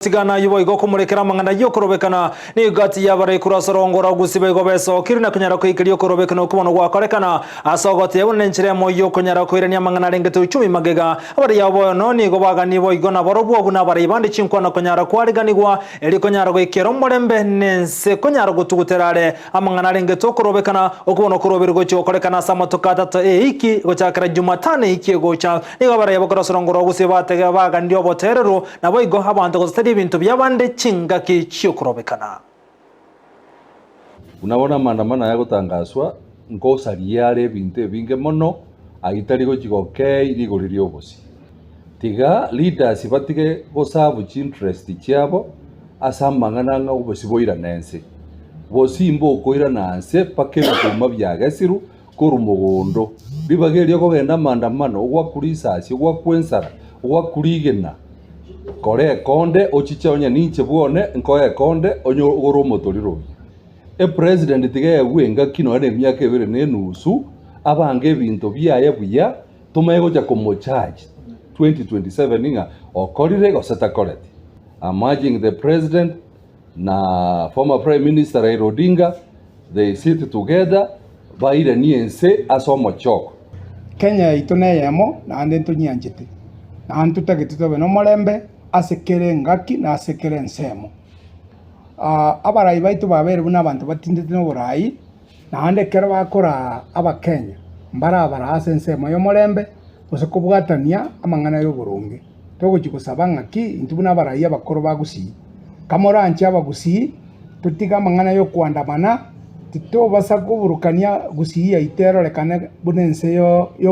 Tigana yubo igo kumurekera mangana yo korobekana ni gati yabare kurasorongora gusibe go beso kirina kunyara ko ikiri yo korobekana kubono gwakorekana asogote yabone nchire mo yo kunyara ko irenia mangana rengeto 10 magega abare yabo no ni go baga nibo igona barobwo buna bare ibande chinkwana kunyara kwariganigwa eri kunyara go ikero murembe nense kunyara gutuguterare amangana rengeto korobekana okubono korobergo cyo korekana samotoka tata iki go chakara Jumatane iki go cha ni abare yabo kurasorongora gusibe batega baga ndio boterero nabo igo abantu go ibintu byabande chinga kichyo kurobekana. Unabona maandamano ya gutangazwa ngosa riare binte binge mono agitari go chigokei rigoririo bosi tiga leaders batige gosabu interest cyabo asamangana nga ubosi boira nense bosi imbo koira nanse pake bikoma byagasiru kurumugondo bibagerio kogenda maandamano ogwa kurisasi ogwa kwensara ogwa kurigena kore konde ochicha onya ninche buone nkoye konde onyo goro motoriro president tige gwenga kino ane myaka ebere nenusu abange bintu byaye buya tumego ja komo charge 2027 ninga okorire goseta koreti amaging the president na former prime minister Raila Odinga they sit together baire niense asomo choko Kenya itoneyemo na ande tunyanjete na antutagitito beno molembe asekere ngaki na asekere nsemo abarai baitu babere buna abantu batindite no burai na ande kero bakora abakenya mbara ase nsemo yo molembe osekubwatania amangana yo burungi togukigusaba ngaki intubuna abarai abakoro ba Gusii kamora nchi aba Gusii tutiga amangana yo kwandamana tito basa kuburukania Gusii ya itero lekane bunense yo